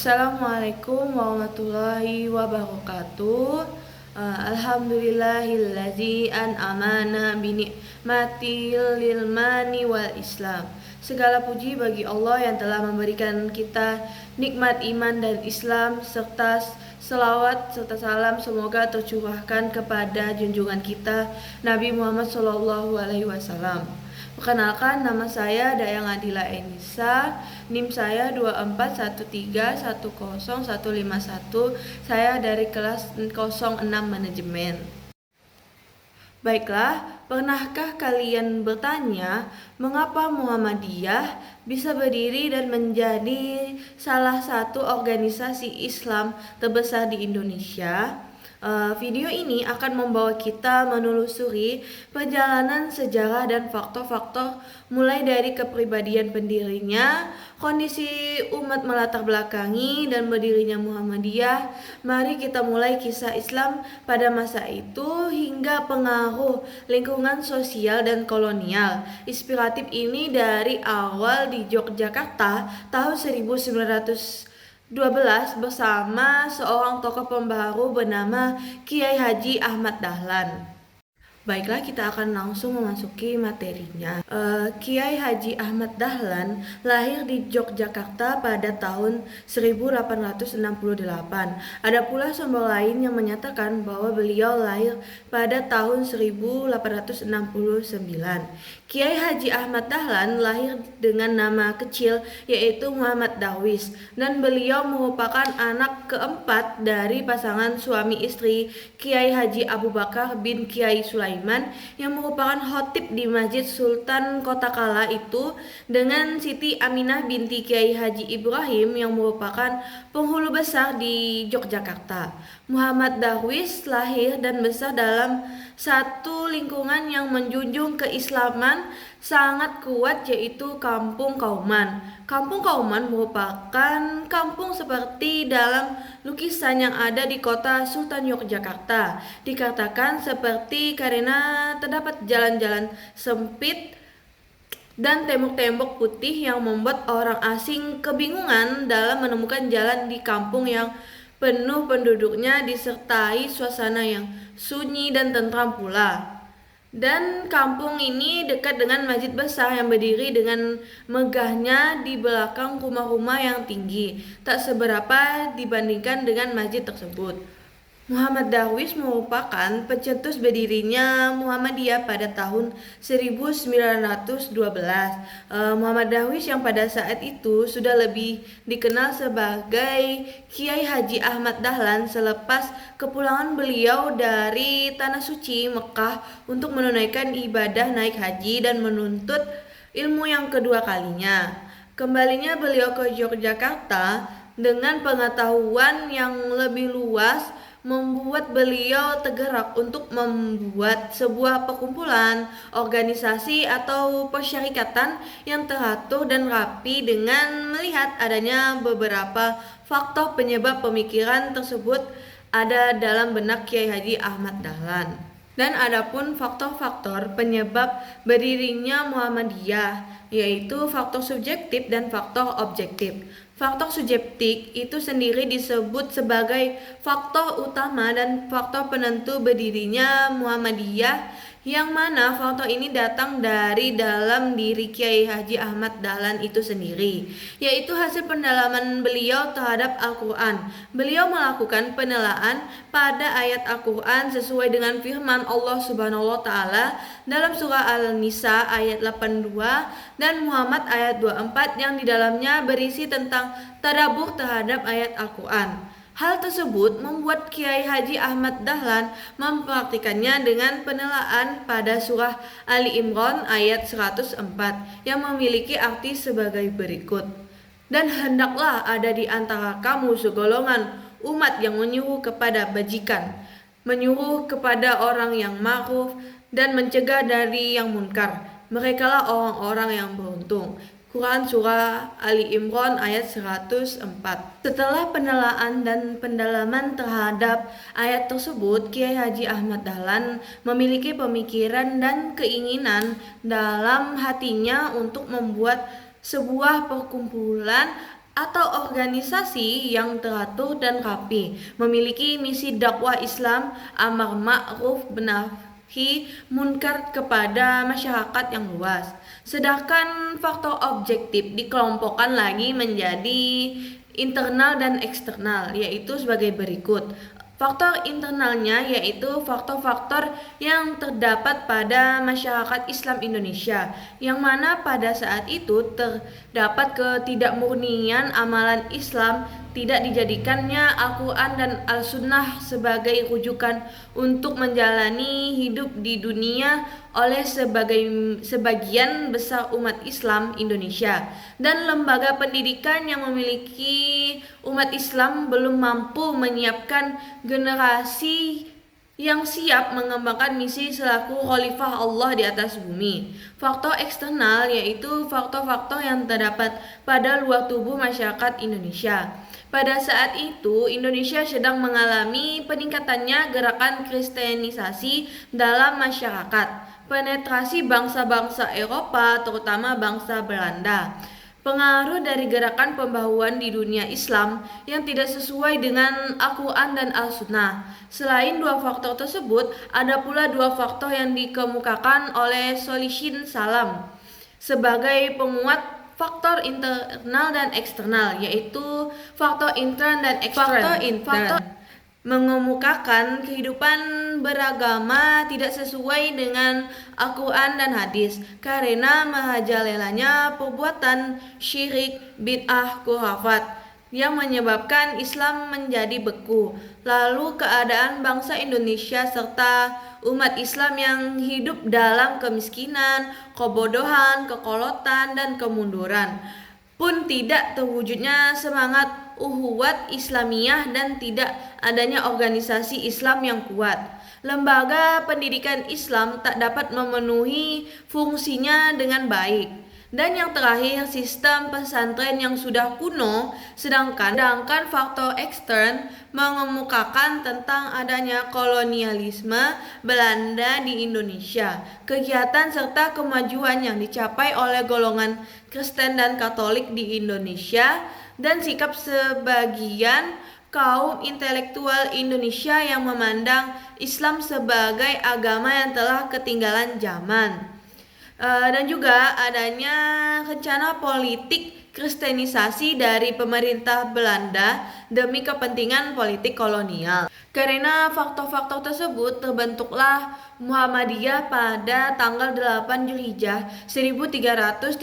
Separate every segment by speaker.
Speaker 1: Assalamualaikum warahmatullahi wabarakatuh. Alhamdulillahillazi an'amana binikmatil ilmani wal Islam. Segala puji bagi Allah yang telah memberikan kita nikmat iman dan Islam, serta selawat serta salam semoga tercurahkan kepada junjungan kita Nabi Muhammad SAW. Perkenalkan, nama saya Dayang Adila Enisa, NIM saya 241310151. Saya dari kelas 06 Manajemen. Baiklah, pernahkah kalian bertanya mengapa Muhammadiyah bisa berdiri dan menjadi salah satu organisasi Islam terbesar di Indonesia? Video ini akan membawa kita menelusuri perjalanan sejarah dan faktor-faktor mulai dari kepribadian pendirinya, kondisi umat melatar belakangi dan berdirinya Muhammadiyah. Mari kita mulai kisah Islam pada masa itu hingga pengaruh lingkungan sosial dan kolonial. Inspiratif ini dari awal di Yogyakarta tahun 1912 bersama seorang tokoh pembaharu bernama Kiai Haji Ahmad Dahlan. Baiklah, kita akan langsung memasuki materinya. Kiai Haji Ahmad Dahlan lahir di Yogyakarta pada tahun 1868. Ada pula sumber lain yang menyatakan bahwa beliau lahir pada tahun 1869. Kiai Haji Ahmad Dahlan lahir dengan nama kecil yaitu Muhammad Darwis, dan beliau merupakan anak keempat dari pasangan suami istri Kiai Haji Abu Bakar bin Kiai Sulaiman yang merupakan khotib di Masjid Sultan Kota kala itu, dengan Siti Aminah binti Kiai Haji Ibrahim yang merupakan penghulu besar di Yogyakarta. Muhammad Darwis lahir dan besar dalam satu lingkungan yang menjunjung keislaman sangat kuat, yaitu Kampung Kauman. Kampung Kauman merupakan kampung seperti dalam lukisan yang ada di kota Sultan Yogyakarta. Dikatakan seperti karena terdapat jalan-jalan sempit dan tembok-tembok putih yang membuat orang asing kebingungan dalam menemukan jalan di kampung yang penuh penduduknya disertai suasana yang sunyi dan tentram pula. Dan kampung ini dekat dengan masjid besar yang berdiri dengan megahnya di belakang rumah-rumah yang tinggi, tak seberapa dibandingkan dengan masjid tersebut. Muhammad Darwis merupakan pencetus berdirinya Muhammadiyah pada tahun 1912. Muhammad Darwis yang pada saat itu sudah lebih dikenal sebagai Kiai Haji Ahmad Dahlan selepas kepulangan beliau dari Tanah Suci Mekah untuk menunaikan ibadah naik haji dan menuntut ilmu yang kedua kalinya. Kembalinya beliau ke Yogyakarta dengan pengetahuan yang lebih luas membuat beliau tergerak untuk membuat sebuah perkumpulan, organisasi atau persyarikatan yang teratur dan rapi dengan melihat adanya beberapa faktor penyebab pemikiran tersebut ada dalam benak Kiai Haji Ahmad Dahlan. Dan adapun faktor-faktor penyebab berdirinya Muhammadiyah, yaitu faktor subjektif dan faktor objektif. Faktor subjektif itu sendiri disebut sebagai faktor utama dan faktor penentu berdirinya Muhammadiyah, yang mana faktor ini datang dari dalam diri Kiai Haji Ahmad Dahlan itu sendiri, yaitu hasil pendalaman beliau terhadap Al-Quran. Beliau melakukan penelaan pada ayat Al-Quran sesuai dengan firman Allah Subhanahu wa Ta'ala dalam surah Al-Nisa ayat 82 dan Muhammad ayat 24, yang di dalamnya berisi tentang tadabbur terhadap ayat Al-Quran. Hal tersebut membuat Kiai Haji Ahmad Dahlan mempraktikannya dengan penelaan pada surah Ali Imran ayat 104 yang memiliki arti sebagai berikut. Dan hendaklah ada di antara kamu segolongan umat yang menyuruh kepada bajikan, menyuruh kepada orang yang ma'ruf dan mencegah dari yang munkar. Merekalah orang-orang yang beruntung. Quran Surah Ali Imran ayat 104. Setelah penelaan dan pendalaman terhadap ayat tersebut, Kiai Haji Ahmad Dahlan memiliki pemikiran dan keinginan dalam hatinya untuk membuat sebuah perkumpulan atau organisasi yang teratur dan rapi, memiliki misi dakwah Islam, amar ma'ruf nahi munkar kepada masyarakat yang luas. Sedangkan faktor objektif dikelompokkan lagi menjadi internal dan eksternal, yaitu sebagai berikut. Faktor internalnya yaitu faktor-faktor yang terdapat pada masyarakat Islam Indonesia, yang mana pada saat itu terdapat ketidakmurnian amalan Islam, tidak dijadikannya Al-Quran dan Al-Sunnah sebagai rujukan untuk menjalani hidup di dunia oleh sebagian besar umat Islam Indonesia, dan lembaga pendidikan yang memiliki umat Islam belum mampu menyiapkan generasi yang siap mengembangkan misi selaku khalifah Allah di atas bumi. Faktor eksternal yaitu faktor-faktor yang terdapat pada luar tubuh masyarakat Indonesia. Pada saat itu, Indonesia sedang mengalami peningkatannya gerakan kristenisasi dalam masyarakat, penetrasi bangsa-bangsa Eropa, terutama bangsa Belanda, pengaruh dari gerakan pembaharuan di dunia Islam yang tidak sesuai dengan Al-Quran dan Al-Sunnah. Selain dua faktor tersebut, ada pula dua faktor yang dikemukakan oleh Solihin Salam sebagai penguat faktor internal dan eksternal, yaitu faktor intern dan ekstern. Faktor mengemukakan kehidupan beragama tidak sesuai dengan Al-Quran dan hadis karena merajalelanya perbuatan syirik, bid'ah, khurafat yang menyebabkan Islam menjadi beku. Lalu keadaan bangsa Indonesia serta umat Islam yang hidup dalam kemiskinan, kebodohan, kekolotan, dan kemunduran pun tidak terwujudnya semangat uhuwat Islamiyah dan tidak adanya organisasi Islam yang kuat. Lembaga pendidikan Islam tak dapat memenuhi fungsinya dengan baik. Dan yang terakhir, sistem pesantren yang sudah kuno, sedangkan faktor ekstern mengemukakan tentang adanya kolonialisme Belanda di Indonesia, kegiatan serta kemajuan yang dicapai oleh golongan Kristen dan Katolik di Indonesia, dan sikap sebagian kaum intelektual Indonesia yang memandang Islam sebagai agama yang telah ketinggalan zaman. Dan juga adanya rencana politik kristenisasi dari pemerintah Belanda demi kepentingan politik kolonial. Karena faktor-faktor tersebut terbentuklah Muhammadiyah pada tanggal 8 Zulhijjah 1330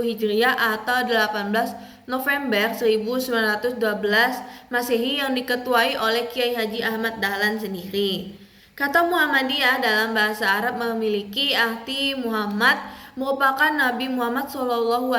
Speaker 1: Hijriah atau 18 November 1912 Masehi yang diketuai oleh Kiai Haji Ahmad Dahlan sendiri. Kata Muhammadiyah dalam bahasa Arab memiliki arti Muhammad merupakan Nabi Muhammad SAW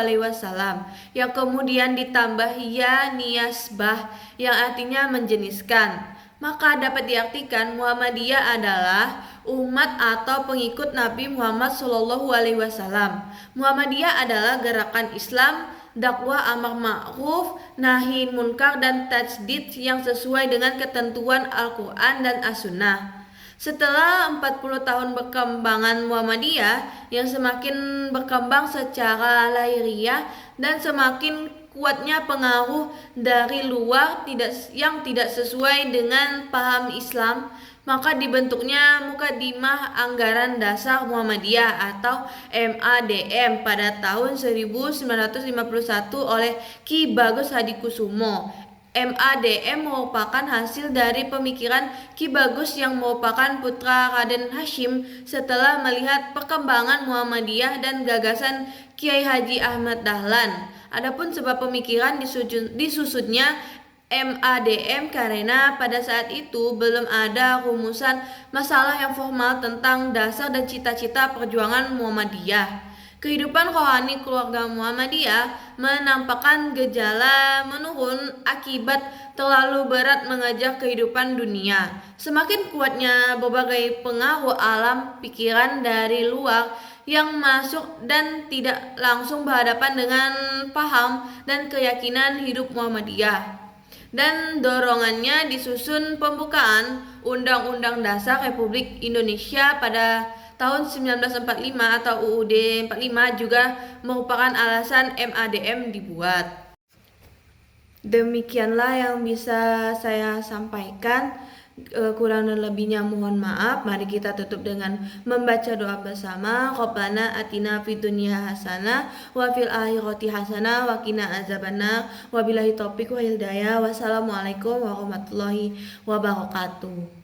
Speaker 1: yang kemudian ditambah ya niyasbah yang artinya menjeniskan. Maka dapat diartikan Muhammadiyah adalah umat atau pengikut Nabi Muhammad SAW. Muhammadiyah adalah gerakan Islam, dakwah amar ma'ruf, nahi munkar dan tajdid yang sesuai dengan ketentuan Al-Quran dan As-Sunnah. Setelah 40 tahun perkembangan Muhammadiyah yang semakin berkembang secara lahiriah dan semakin kuatnya pengaruh dari luar yang tidak sesuai dengan paham Islam, maka dibentuknya Mukadimah Anggaran Dasar Muhammadiyah atau MADM pada tahun 1951 oleh Ki Bagus Hadikusumo. MADM merupakan hasil dari pemikiran Ki Bagus yang merupakan putra Raden Hashim setelah melihat perkembangan Muhammadiyah dan gagasan Kiai Haji Ahmad Dahlan. Adapun sebab pemikiran disusutnya MADM karena pada saat itu belum ada rumusan masalah yang formal tentang dasar dan cita-cita perjuangan Muhammadiyah. Kehidupan rohani keluarga Muhammadiyah menampakkan gejala menurun akibat terlalu berat mengejar kehidupan dunia. Semakin kuatnya berbagai pengaruh alam pikiran dari luar yang masuk dan tidak langsung berhadapan dengan paham dan keyakinan hidup Muhammadiyah. Dan dorongannya disusun pembukaan Undang-Undang Dasar Republik Indonesia pada tahun 1945 atau UUD 45 juga merupakan alasan MADM dibuat. Demikianlah yang bisa saya sampaikan. Kurang dan lebihnya mohon maaf. Mari kita tutup dengan membaca doa bersama. Rabbana atina fid dunya hasanah wa fil akhirati hasanah wa qina azabannar. Wabillahi taufiq wal hidayah. Wassalamualaikum warahmatullahi wabarakatuh.